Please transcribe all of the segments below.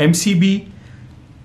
MCB,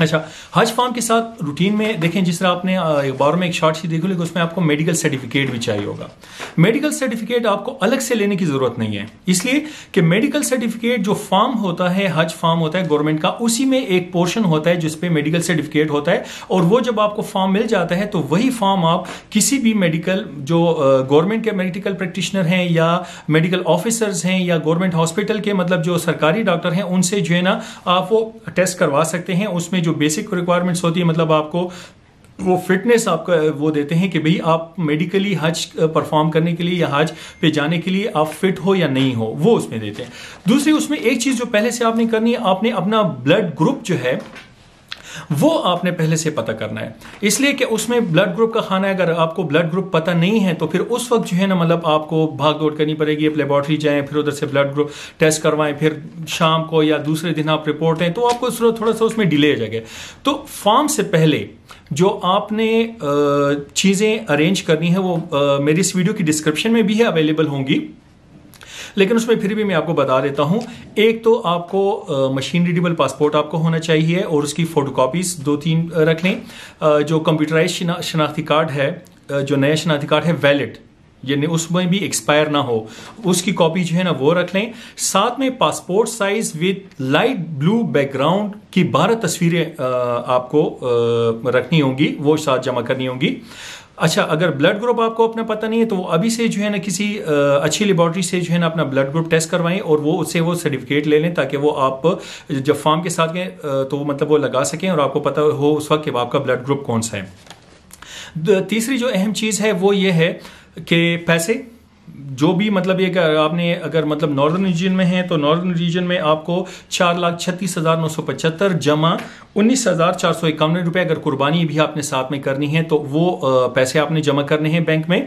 اچھا، حج form کے ساتھ روٹین میں دیکھیں، جس طرح آپ نے اخباروں میں ایک شارٹ شیٹ دیکھی ہوگی، اس میں آپ کو میڈیکل سرٹیفکیٹ بھی چاہیے ہوگا. میڈیکل سرٹیفکیٹ آپ کو الگ سے لینے کی ضرورت نہیں ہے، اس لیے کہ میڈیکل سرٹیفکیٹ جو فارم ہوتا ہے، حج فارم ہوتا ہے گورنمنٹ کا، اسی میں ایک پورشن ہوتا ہے جس پہ میڈیکل سرٹیفکیٹ ہوتا ہے، اور وہ جب آپ کو فارم مل جاتا ہے تو وہی فارم آپ کسی بھی میڈیکل جو گورنمنٹ کے میڈیکل پریکٹیشنر ہیں یا میڈیکل آفیسرز ہیں یا گورنمنٹ ہاسپٹل کے مطلب جو سرکاری ڈاکٹر ہیں، ان سے جو ہے نا آپ وہ ٹیسٹ کروا سکتے ہیں. اس میں جو بیسک ریکوائرمنٹس ہوتی ہے، مطلب آپ کو وہ فٹنس آپ کا وہ دیتے ہیں کہ بھئی آپ میڈیکلی حج پرفارم کرنے کے لیے یا حج پہ جانے کے لیے آپ فٹ ہو یا نہیں ہو، وہ اس میں دیتے ہیں. دوسری اس میں ایک چیز جو پہلے سے آپ نے کرنی ہے، آپ نے اپنا بلڈ گروپ جو ہے وہ آپ نے پہلے سے پتہ کرنا ہے، اس لیے کہ اس میں بلڈ گروپ کا خانہ ہے. اگر آپ کو بلڈ گروپ پتہ نہیں ہے تو پھر اس وقت جو ہے نا مطلب آپ کو بھاگ دوڑ کرنی پڑے گی، لیبارٹری جائیں، پھر ادھر سے بلڈ گروپ ٹیسٹ کروائیں، پھر شام کو یا دوسرے دن آپ رپورٹ دیں، تو آپ کو تھوڑا سا اس میں ڈیلے ہو جائے گا. تو فارم سے پہلے جو آپ نے چیزیں ارینج کرنی ہے وہ میری اس ویڈیو کی ڈسکرپشن میں بھی ہے، اویلیبل ہوں گی، لیکن اس میں پھر بھی میں آپ کو بتا دیتا ہوں. ایک تو آپ کو مشین ریڈیبل پاسپورٹ آپ کو ہونا چاہیے، اور اس کی فوٹو کاپیز 2-3 رکھ لیں. جو کمپیوٹرائز شناختی کارڈ ہے، جو نیا شناختی کارڈ ہے ویلڈ، یعنی اس میں بھی ایکسپائر نہ ہو، اس کی کاپی جو ہے نا وہ رکھ لیں. ساتھ میں passport size with light blue background کی 12 تصویریں آپ کو رکھنی ہوں گی، وہ ساتھ جمع کرنی ہوں گی. اچھا، اگر بلڈ گروپ آپ کو اپنا پتہ نہیں ہے تو وہ ابھی سے جو ہے نا کسی اچھی لیبارٹری سے جو ہے نا اپنا بلڈ گروپ ٹیسٹ کروائیں، اور وہ اس سے وہ سرٹیفکیٹ لے لیں، تاکہ وہ آپ جب فارم کے ساتھ گئے تو وہ مطلب وہ لگا سکیں اور آپ کو پتہ ہو اس وقت کہ آپ کا بلڈ گروپ کون سا ہے. تیسری جو اہم چیز ہے وہ یہ ہے کہ پیسے جو بھی مطلب یہ کہ آپ نے اگر مطلب ناردرن ریجن میں ہیں تو ناردرن ریجن میں آپ کو 4,36,975 جمع 19,451 روپے، اگر قربانی بھی آپ نے ساتھ میں کرنی ہے تو وہ پیسے آپ نے جمع کرنے ہیں بینک میں.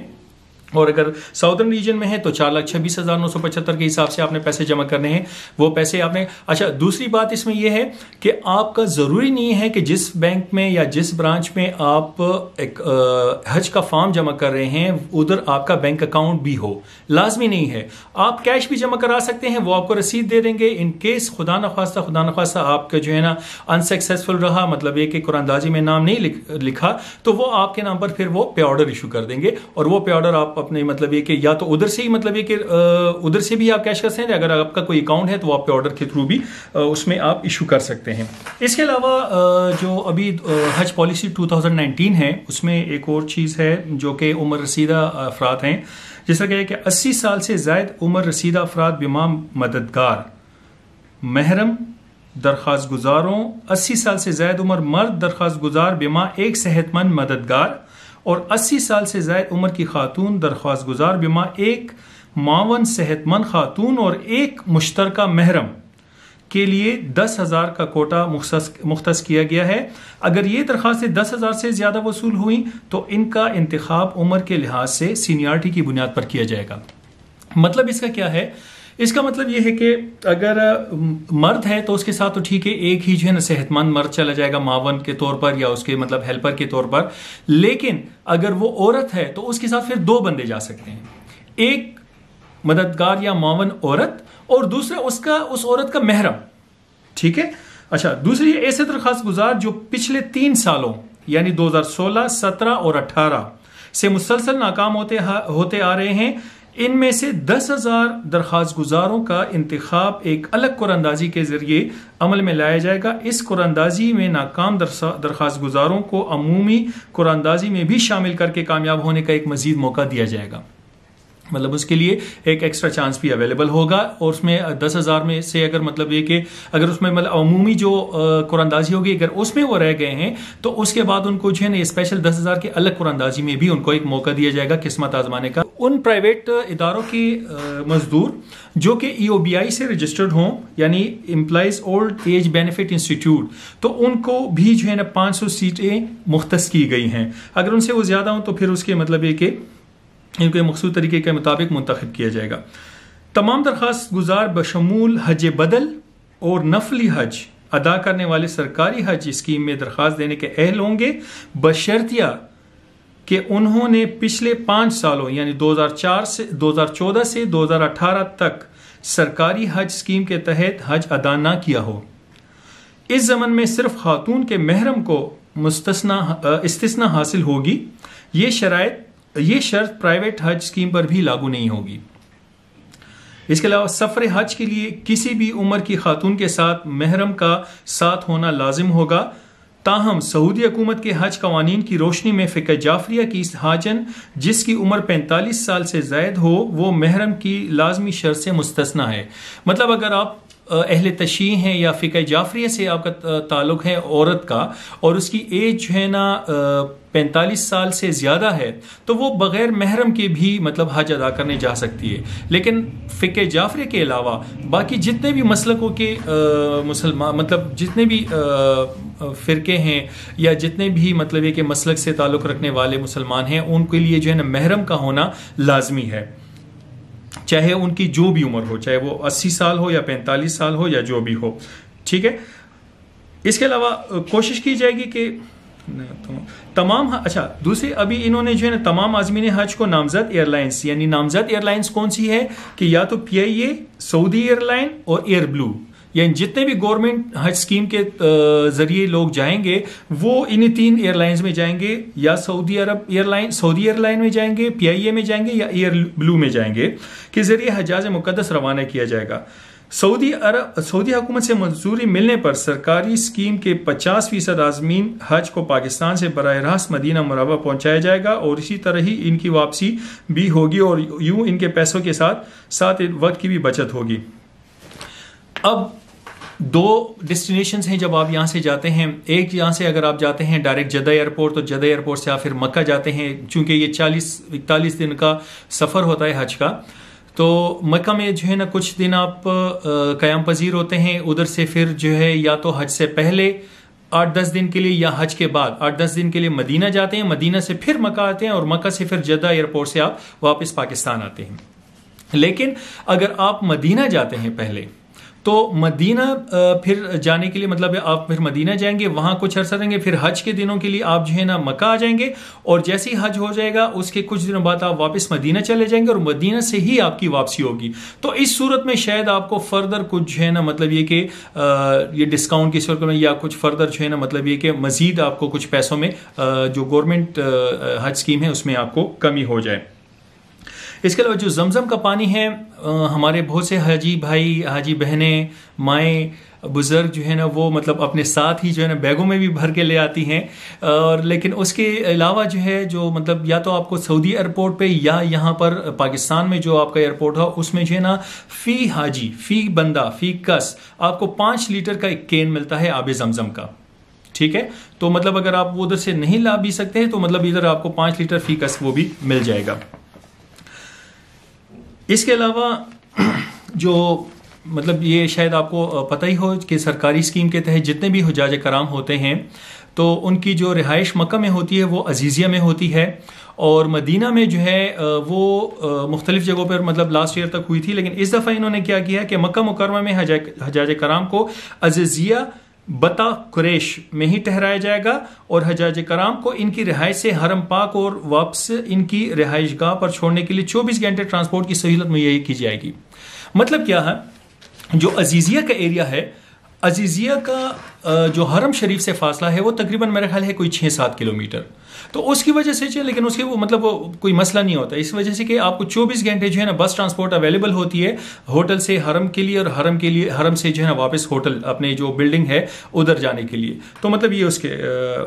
اور اگر ساؤدرن ریجن میں ہے تو 4,26,975 کے حساب سے آپ نے پیسے جمع کرنے ہیں، وہ پیسے آپ نے. اچھا، دوسری بات اس میں یہ ہے کہ آپ کا ضروری نہیں ہے کہ جس بینک میں یا جس برانچ میں آپ ایک حج کا فارم جمع کر رہے ہیں ادھر آپ کا بینک اکاؤنٹ بھی ہو، لازمی نہیں ہے. آپ کیش بھی جمع کرا سکتے ہیں، وہ آپ کو رسید دے دیں گے. ان کیس خدا نخواستہ آپ کا جو ہے نا انسکسیسفل رہا، مطلب یہ کہ قرآن اندازی میں نام نہیں لکھا، تو وہ آپ کے نام پر پھر وہ پے آرڈر ایشو کر دیں گے، اور وہ پے آرڈر آپ اپنے مطلب یہ کہ یا تو ادھر سے ہی مطلب یہ کہ ادھر سے بھی آپ کیش کر سکتے ہیں، اگر آپ کا کوئی اکاؤنٹ ہے تو وہ آپ پے آرڈر کے تھرو بھی اس میں آپ ایشو کر سکتے ہیں. اس کے علاوہ جو ابھی حج پالیسی 2019 ہے، اس میں ایک اور چیز ہے جو کہ عمر رسیدہ افراد ہیں، جس طرح کہ 80 سال سے زائد عمر رسیدہ افراد بما مددگار محرم درخواست گزاروں، 80 سال سے زائد عمر مرد درخواست گزار بما ایک صحت مند مددگار، اور 80 سال سے زائد عمر کی خاتون درخواست گزار بما ایک معاون صحت مند خاتون اور ایک مشترکہ محرم کے لیے 10,000 کا کوٹا مختص کیا گیا ہے. اگر یہ درخواستیں 10,000 سے زیادہ وصول ہوئیں تو ان کا انتخاب عمر کے لحاظ سے سینیارٹی کی بنیاد پر کیا جائے گا. مطلب اس کا کیا ہے؟ اس کا مطلب یہ ہے کہ اگر مرد ہے تو اس کے ساتھ تو ٹھیک ہے، ایک ہی جو ہے نا صحت مند مرد چلا جائے گا معاون کے طور پر یا اس کے مطلب ہیلپر کے طور پر. لیکن اگر وہ عورت ہے تو اس کے ساتھ پھر 2 بندے جا سکتے ہیں، ایک مددگار یا معاون عورت اور دوسرا اس عورت کا محرم. ٹھیک ہے. اچھا، دوسری ایسے درخواست گزار جو پچھلے 3 سالوں یعنی 2016، 17 اور 18 سے مسلسل ناکام ہوتے آ رہے ہیں. ان میں سے 10,000 درخواست گزاروں کا انتخاب ایک الگ قرآن اندازی کے ذریعے عمل میں لایا جائے گا. اس قرآن اندازی میں ناکام درخواست گزاروں کو عمومی قرآن اندازی میں بھی شامل کر کے کامیاب ہونے کا ایک مزید موقع دیا جائے گا. مطلب اس کے لیے ایک ایکسٹرا چانس بھی اویلیبل ہوگا. اور اس میں 10,000 میں سے اگر مطلب یہ کہ اگر اس میں مطلب عمومی جو قرآن اندازی ہوگی اگر اس میں وہ رہ گئے ہیں تو اس کے بعد ان کو جو ہے نا اسپیشل 10,000 کے الگ قرآن اندازی میں بھی ان کو ایک موقع دیا جائے گا قسمت آزمانے کا. ان پرائیویٹ اداروں کی مزدور جو کہ EOBI سے رجسٹرڈ ہوں یعنی employees old age benefit institute, تو ان کو بھی جو ہے نا 500 سیٹیں مختص کی گئی ہیں. اگر ان سے وہ زیادہ ہوں تو پھر اس کے مطلب یہ کہ ان کو مخصوص طریقے کے مطابق منتخب کیا جائے گا. تمام درخواست گزار بشمول حج بدل اور نفلی حج ادا کرنے والے سرکاری حج اسکیم میں درخواست دینے کے اہل ہوں گے، بشرطیہ کہ انہوں نے پچھلے 5 سالوں یعنی 2014 سے 2018 تک سرکاری حج اسکیم کے تحت حج ادا نہ کیا ہو. اس زمن میں صرف خاتون کے محرم کو استثناء حاصل ہوگی. یہ شرط پرائیویٹ حج اسکیم پر بھی لاگو نہیں ہوگی. اس کے علاوہ سفر حج کے لیے کسی بھی عمر کی خاتون کے ساتھ محرم کا ساتھ ہونا لازم ہوگا. تاہم سعودی حکومت کے حج قوانین کی روشنی میں فقہ جعفریہ کی حاجن جس کی عمر 45 سال سے زائد ہو وہ محرم کی لازمی شرط سے مستثنیٰ ہے. مطلب اگر آپ اہل تشیع ہیں یا فقہ جعفریہ سے آپ کا تعلق ہے عورت کا اور اس کی ایج جو ہے نا 45 سال سے زیادہ ہے تو وہ بغیر محرم کے بھی مطلب حج ادا کرنے جا سکتی ہے. لیکن فقہ جعفریہ کے علاوہ باقی جتنے بھی مسلکوں کے مسلمان مطلب جتنے بھی فرقے ہیں یا جتنے بھی مطلب یہ کہ مسلک سے تعلق رکھنے والے مسلمان ہیں ان کے لیے جو ہے نا محرم کا ہونا لازمی ہے, چاہے ان کی جو بھی عمر ہو, چاہے وہ 80 سال ہو یا 45 سال ہو یا جو بھی ہو. ٹھیک ہے. اس کے علاوہ کوشش کی جائے گی کہ تمام دوسری ابھی انہوں نے جو ہے نا تمام عازمین حج کو نامزد ایئر لائنس, یعنی نامزد ایئر لائنس کون سی ہے کہ یا تو PIA, سعودی ایئر لائن اور ایئر بلو, یعنی جتنے بھی گورنمنٹ حج اسکیم کے ذریعے لوگ جائیں گے وہ انہی 3 ایئر لائنز میں جائیں گے, یا سعودی ایئر لائن میں جائیں گے, PIA میں جائیں گے یا ایئر بلو میں جائیں گے, کے ذریعے حجاز مقدس روانہ کیا جائے گا. سعودی حکومت سے منظوری ملنے پر سرکاری اسکیم کے 50% عازمین حج کو پاکستان سے براہ راست مدینہ منورہ پہنچایا جائے گا اور اسی طرح ہی ان کی واپسی بھی ہوگی اور یوں ان کے پیسوں کے ساتھ وقت کی بھی بچت ہوگی. اب 2 ڈیسٹینیشنز ہیں جب آپ یہاں سے جاتے ہیں. ایک یہاں سے اگر آپ جاتے ہیں ڈائریکٹ جدہ ایئرپورٹ تو جدہ ایئرپورٹ سے آپ پھر مکہ جاتے ہیں, چونکہ یہ 40-41 دن کا سفر ہوتا ہے حج کا, تو مکہ میں جو ہے نا کچھ دن آپ قیام پذیر ہوتے ہیں. ادھر سے پھر جو ہے یا تو حج سے پہلے 8-10 دن کے لیے یا حج کے بعد 8-10 دن کے لیے مدینہ جاتے ہیں, مدینہ سے پھر مکہ آتے ہیں اور مکہ سے پھر جدہ ایئرپورٹ سے آپ واپس پاکستان آتے ہیں. لیکن اگر آپ مدینہ جاتے ہیں پہلے تو مدینہ پھر جانے کے لیے مطلب آپ پھر مدینہ جائیں گے, وہاں کچھ عرصہ رہیں گے, پھر حج کے دنوں کے لیے آپ جو ہے نا مکہ آ جائیں گے اور جیسے ہی حج ہو جائے گا اس کے کچھ دنوں بعد آپ واپس مدینہ چلے جائیں گے اور مدینہ سے ہی آپ کی واپسی ہوگی. تو اس صورت میں شاید آپ کو فردر کچھ جو ہے نا مطلب یہ کہ یہ ڈسکاؤنٹ کی صورت میں یا کچھ فردر جو ہے نا مطلب یہ کہ مزید آپ کو کچھ پیسوں میں جو گورنمنٹ حج اسکیم ہے اس میں آپ کو کمی ہو جائے. اس کے علاوہ جو زمزم کا پانی ہے ہمارے بہت سے حاجی بھائی, حاجی بہنیں, مائیں, بزرگ جو ہے نا وہ مطلب اپنے ساتھ ہی جو ہے نا بیگوں میں بھی بھر کے لے آتی ہیں. اور لیکن اس کے علاوہ جو ہے جو مطلب یا تو آپ کو سعودی ایئرپورٹ پہ یا یہاں پر پاکستان میں جو آپ کا ایئرپورٹ ہو اس میں جو ہے نا فی حاجی, فی بندہ, فی کس آپ کو 5 لیٹر کا ایک کین ملتا ہے آب زمزم کا. ٹھیک ہے. تو مطلب اگر آپ ادھر سے نہیں لا بھی سکتے ہیں تو مطلب ادھر آپ کو 5 لیٹر فی کس وہ بھی مل جائے گا. اس کے علاوہ جو مطلب یہ شاید آپ کو پتہ ہی ہو کہ سرکاری اسکیم کے تحت جتنے بھی حجاج کرام ہوتے ہیں تو ان کی جو رہائش مکہ میں ہوتی ہے وہ عزیزیہ میں ہوتی ہے اور مدینہ میں جو ہے وہ مختلف جگہوں پر مطلب لاسٹ ایئر تک ہوئی تھی. لیکن اس دفعہ انہوں نے کیا کیا کہ مکہ مکرمہ میں حجاج کرام کو عزیزیہ بتا قریش میں ہی ٹھہرایا جائے گا اور حجاج کرام کو ان کی رہائش سے حرم پاک اور واپس ان کی رہائش گاہ پر چھوڑنے کے لیے 24 گھنٹے ٹرانسپورٹ کی سہولت مہیا کی جائے گی. مطلب کیا ہے, جو عزیزیہ کا ایریا ہے, عزیزیہ کا جو حرم شریف سے فاصلہ ہے وہ تقریباً میرا خیال ہے کوئی 6-7 کلومیٹر. تو اس کی وجہ سے لیکن اس کے وہ مطلب وہ کوئی مسئلہ نہیں ہوتا اس وجہ سے کہ آپ کو 24 گھنٹے جو ہے نا بس ٹرانسپورٹ اویلیبل ہوتی ہے ہوٹل سے حرم کے لیے اور حرم سے جو ہے نا واپس ہوٹل اپنے جو بلڈنگ ہے ادھر جانے کے لیے. تو مطلب یہ اس کے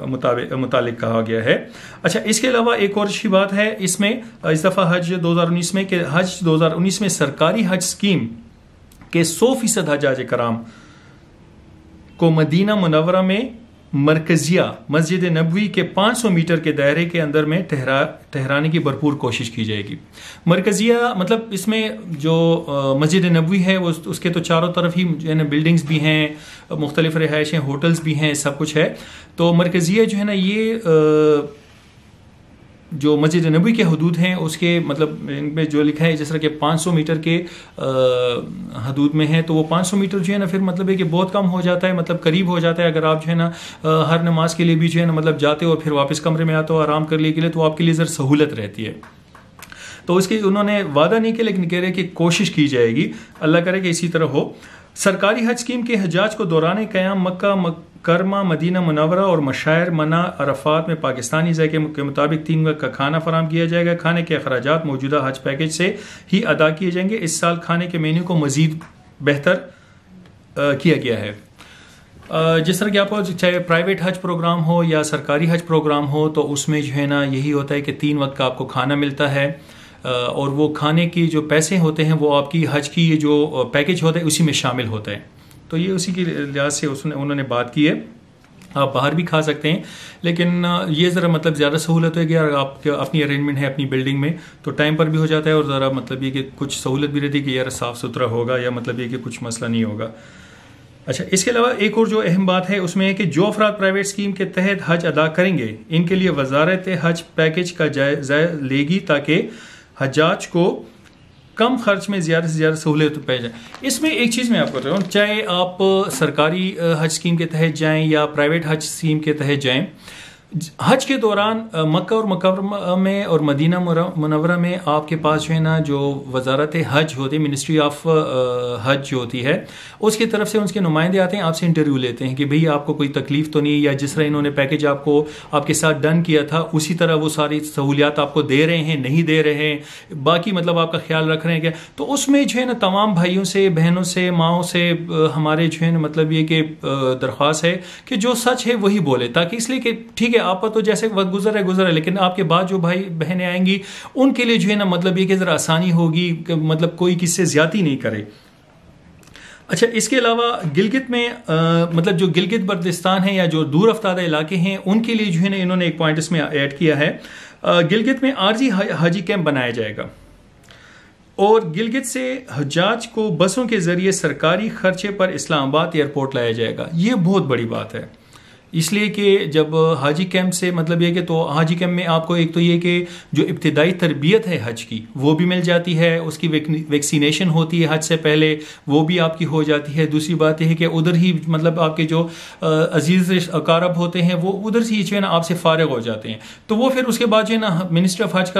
متعلق کہا گیا ہے. اچھا, اس کے علاوہ ایک اور اچھی بات ہے اس میں اس دفعہ حج 2019 میں کہ حج 2019 میں سرکاری حج اسکیم کے 100% حجاج کرام کو مدینہ منورہ میں مرکزیہ مسجد نبوی کے 500 میٹر کے دائرے کے اندر میں ٹھہرانے کی بھرپور کوشش کی جائے گی. مرکزیہ مطلب اس میں جو مسجد نبوی ہے وہ اس کے تو چاروں طرف ہی جو ہے نا بلڈنگز بھی ہیں, مختلف رہائشیں, ہوٹلز بھی ہیں, سب کچھ ہے. تو مرکزیہ جو ہے نا یہ جو مسجد نبوی کے حدود ہیں اس کے مطلب ان میں جو لکھا ہے جس طرح کہ 500 میٹر کے حدود میں ہے تو وہ 500 میٹر جو ہے نا پھر مطلب ہے کہ بہت کم ہو جاتا ہے, مطلب قریب ہو جاتا ہے. اگر آپ جو ہے نا ہر نماز کے لیے بھی جو ہے نا مطلب جاتے ہو اور پھر واپس کمرے میں آتے ہو آرام کر لینے کے لیے تو آپ کے لیے ذرا سہولت رہتی ہے. تو اس کے انہوں نے وعدہ نہیں کیا لیکن کہہ رہے کہ کوشش کی جائے گی, اللہ کرے کہ اسی طرح ہو. سرکاری حج اسکیم کے حجاج کو دوران قیام مکہ مکرمہ مدینہ منورہ اور مشاعر منع عرفات میں پاکستانی ذائقے کے مطابق 3 وقت کا کھانا فراہم کیا جائے گا. کھانے کے اخراجات موجودہ حج پیکج سے ہی ادا کیے جائیں گے. اس سال کھانے کے مینیو کو مزید بہتر کیا گیا ہے. جس طرح کہ آپ کو چاہے پرائیویٹ حج پروگرام ہو یا سرکاری حج پروگرام ہو تو اس میں جو ہے نا یہی ہوتا ہے کہ 3 وقت کا آپ کو کھانا ملتا ہے, اور وہ کھانے کی جو پیسے ہوتے ہیں وہ آپ کی حج کی یہ جو پیکج ہوتا ہے اسی میں شامل ہوتا ہے. تو یہ اسی کی لحاظ سے انہوں نے بات کی ہے. آپ باہر بھی کھا سکتے ہیں, لیکن یہ ذرا مطلب زیادہ سہولت ہوگی اگر آپ کے اپنی ارینجمنٹ ہے اپنی بلڈنگ میں تو ٹائم پر بھی ہو جاتا ہے, اور ذرا مطلب یہ کہ کچھ سہولت بھی رہتی ہے کہ یار صاف ستھرا ہوگا یا مطلب یہ کہ کچھ مسئلہ نہیں ہوگا. اچھا, اس کے علاوہ ایک اور جو اہم بات ہے اس میں ہے کہ جو افراد پرائیویٹ اسکیم کے تحت حج ادا کریں گے ان کے لیے وزارت حج پیکج کا جائزہ لے گی تاکہ حجاج کو کم خرچ میں زیادہ سے زیادہ سہولت پہ جائے. اس میں ایک چیز میں آپ کو بتا رہا ہوں, چاہے آپ سرکاری حج اسکیم کے تحت جائیں یا پرائیویٹ حج اسکیم کے تحت جائیں, حج کے دوران مکہ اور مکرمہ میں اور مدینہ منورہ میں آپ کے پاس جو ہے نا جو وزارت حج ہوتی ہے, منسٹری آف حج جو ہوتی ہے, اس کی طرف سے ان کے نمائندے آتے ہیں, آپ سے انٹرویو لیتے ہیں کہ بھئی آپ کو کوئی تکلیف تو نہیں, یا جس طرح انہوں نے پیکج آپ کے ساتھ ڈن کیا تھا اسی طرح وہ ساری سہولیات آپ کو دے رہے ہیں نہیں دے رہے ہیں, باقی مطلب آپ کا خیال رکھ رہے ہیں کیا. تو اس میں جو ہے نا تمام بھائیوں سے, بہنوں سے, ماؤں سے ہمارے جو ہے نا مطلب یہ کہ درخواست ہے کہ جو سچ ہے وہی بولے, تاکہ اس لیے کہ ٹھیک ہے آپ پر تو جیسے وقت گزر ہے لیکن آپ کے بعد جو بھائی بہنیں آئیں گی ان کے لیے جو ہے نا مطلب یہ کہ ذرا آسانی ہوگی, مطلب کوئی کس سے زیادتی نہیں کرے. اچھا, اس کے علاوہ گلگت میں مطلب جو گلگت بلتستان ہے یا جو دور افتادہ علاقے ہیں ان کے لیے جو ہے نا انہوں نے ایک پوائنٹ اس میں ایڈ کیا ہے, گلگت میں عارضی حاجی کیمپ بنایا جائے گا, اور گلگت سے حجاج کو بسوں کے ذریعے سرکاری خرچے پر اسلام آباد ایئرپورٹ لایا جائے گا. یہ بہت بڑی بات ہے, اس لیے کہ جب حاجی کیمپ سے مطلب یہ کہ تو حاجی کیمپ میں آپ کو ایک تو یہ کہ جو ابتدائی تربیت ہے حج کی وہ بھی مل جاتی ہے, اس کی ویکسینیشن ہوتی ہے حج سے پہلے وہ بھی آپ کی ہو جاتی ہے. دوسری بات یہ ہے کہ ادھر ہی مطلب آپ کے جو عزیز اقارب ہوتے ہیں وہ ادھر سے جو ہے نا آپ سے فارغ ہو جاتے ہیں, تو وہ پھر اس کے بعد جو ہے نا منسٹری آف حج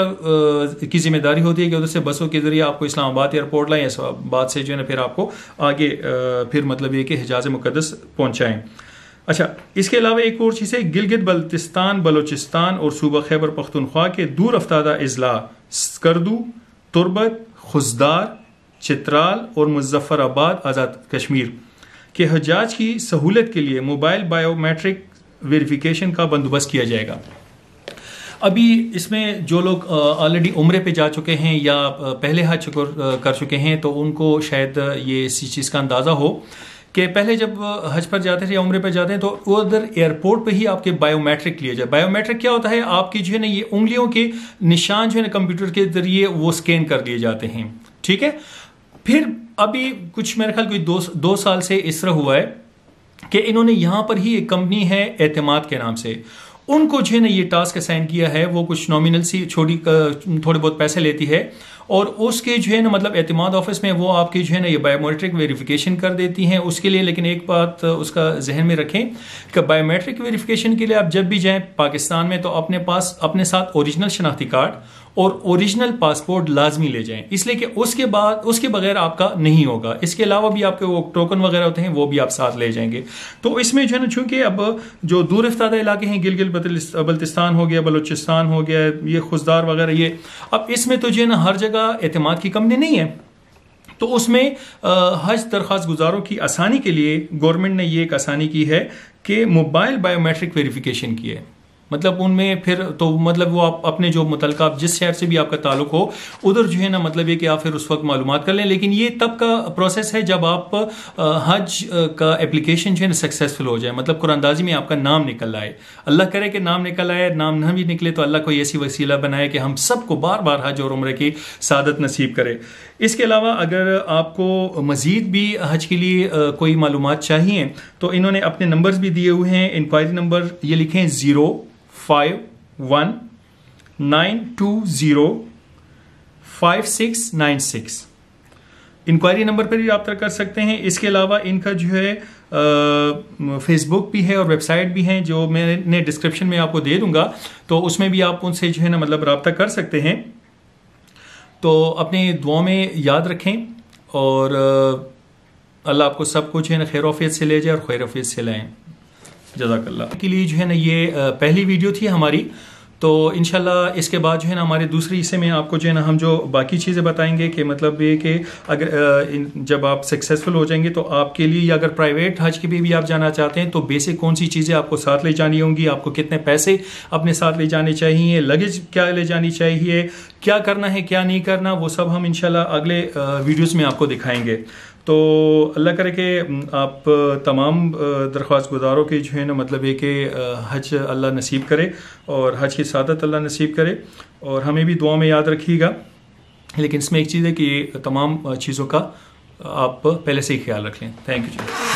کی ذمہ داری ہوتی ہے کہ ادھر سے بسوں کے ذریعے آپ کو اسلام آباد ایئرپورٹ لائیں, اسلام آباد سے جو ہے نا پھر آپ کو آگے پھر مطلب یہ کہ حجاز مقدس پہنچائیں. اچھا, اس کے علاوہ ایک اور چیز ہے, گلگت بلتستان بلوچستان اور صوبہ خیبر پختونخوا کے دور افتادہ اضلاع سکردو, تربت, خزدار, چترال اور مظفر آباد آزاد کشمیر کے حجاج کی سہولت کے لیے موبائل بائیو میٹرک ویریفیکیشن کا بندوبست کیا جائے گا. ابھی اس میں جو لوگ آلریڈی عمرے پہ جا چکے ہیں یا پہلے حج کر چکے ہیں تو ان کو شاید یہ اسی چیز کا اندازہ ہو کہ پہلے جب حج پر جاتے تھے یا عمرے پہ جاتے ہیں تو ادھر ایئرپورٹ پہ ہی آپ کے بائیو میٹرک لیے جائے. بائیو میٹرک کیا ہوتا ہے, آپ کی جو ہے نا یہ انگلیوں کے نشان جو ہے نا کمپیوٹر کے ذریعے وہ اسکین کر لیے جاتے ہیں. ٹھیک ہے, پھر ابھی کچھ میرے خیال کوئی 2 سال سے اس طرح ہوا ہے کہ انہوں نے یہاں پر ہی ایک کمپنی ہے اعتماد کے نام سے, ان کو جو ہے نا یہ ٹاسک اسائن کیا ہے, وہ کچھ نامینل سی تھوڑے بہت پیسے لیتی ہے, اور اس کے جو ہے نا مطلب اعتماد آفس میں وہ آپ کی جو ہے نا یہ بایو میٹرک ویریفیکیشن کر دیتی ہیں. اس کے لیے لیکن ایک بات اس کا ذہن میں رکھیں کہ بایو میٹرک ویریفیکیشن کے لیے آپ جب بھی جائیں پاکستان میں تو اپنے ساتھ اوریجنل شناختی کارڈ اور اوریجنل پاسپورٹ لازمی لے جائیں, اس لیے کہ اس کے بغیر آپ کا نہیں ہوگا. اس کے علاوہ بھی آپ کے وہ ٹوکن وغیرہ ہوتے ہیں وہ بھی آپ ساتھ لے جائیں گے. تو اس میں جو ہے نا چونکہ اب جو دور افتادہ علاقے ہیں, گلگت بلتستان ہو گیا, بلوچستان ہو گیا, یہ خزدار وغیرہ, یہ اب اس میں تو جو ہے نا ہر جگہ اعتماد کی کمپنی نہیں ہے, تو اس میں حج درخواست گزاروں کی آسانی کے لیے گورنمنٹ نے یہ ایک آسانی کی ہے کہ موبائل بائیو میٹرک ویریفیکیشن کی ہے. مطلب ان میں پھر تو مطلب وہ آپ اپنے جو متعلقہ آپ جس شہر سے بھی آپ کا تعلق ہو ادھر جو ہے نا مطلب یہ کہ آپ پھر اس وقت معلومات کر لیں. لیکن یہ تب کا پروسیس ہے جب آپ حج کا اپلیکیشن جو ہے نا سکسیزفل ہو جائے, مطلب قرآن اندازی میں آپ کا نام نکل آئے. اللہ کرے کہ نام نکل آئے, نام نہ بھی نکلے تو اللہ کوئی ایسی وسیلہ بنائے کہ ہم سب کو بار بار حج اور عمرے کی سعادت نصیب کرے. اس کے علاوہ اگر آپ کو مزید بھی حج کے لیے کوئی معلومات چاہیے تو انہوں نے اپنے نمبرز بھی دیے ہوئے ہیں. انکوائری نمبر یہ لکھیں 05192056696. انکوائری نمبر پر بھی رابطہ کر سکتے ہیں. اس کے علاوہ ان کا جو ہے فیس بک بھی ہے اور ویب سائٹ بھی ہیں جو میں نے ڈسکرپشن میں آپ کو دے دوں گا, تو اس میں بھی آپ ان سے جو ہے نا مطلب رابطہ کر سکتے ہیں. تو اپنے دعاؤں میں یاد رکھیں اور اللہ آپ کو سب کچھ ہے نا خیر وفیت سے لے جائے اور خیر وفیت سے لائیں. جزاک اللہ. کے لیے جو ہے نا یہ پہلی ویڈیو تھی ہماری. تو انشاءاللہ اس کے بعد جو ہے نا ہمارے دوسرے حصے میں آپ کو جو ہے نا ہم جو باقی چیزیں بتائیں گے کہ مطلب یہ کہ اگر جب آپ سکسیزفل ہو جائیں گے تو آپ کے لیے یا اگر پرائیویٹ حج کے بھی آپ جانا چاہتے ہیں تو بیسک کون سی چیزیں آپ کو ساتھ لے جانی ہوں گی, آپ کو کتنے پیسے اپنے ساتھ لے جانے چاہیے, لگیج کیا لے جانی چاہیے, کیا کرنا ہے کیا نہیں کرنا, وہ سب ہم انشاءاللہ اگلے ویڈیوز میں آپ کو دکھائیں گے. تو اللہ کرے کہ آپ تمام درخواست گزاروں کی جو ہے نا مطلب یہ کہ حج اللہ نصیب کرے اور حج کی سعادت اللہ نصیب کرے, اور ہمیں بھی دعا میں یاد رکھیے گا. لیکن اس میں ایک چیز ہے کہ یہ تمام چیزوں کا آپ پہلے سے ہی خیال رکھ لیں. Thank you G.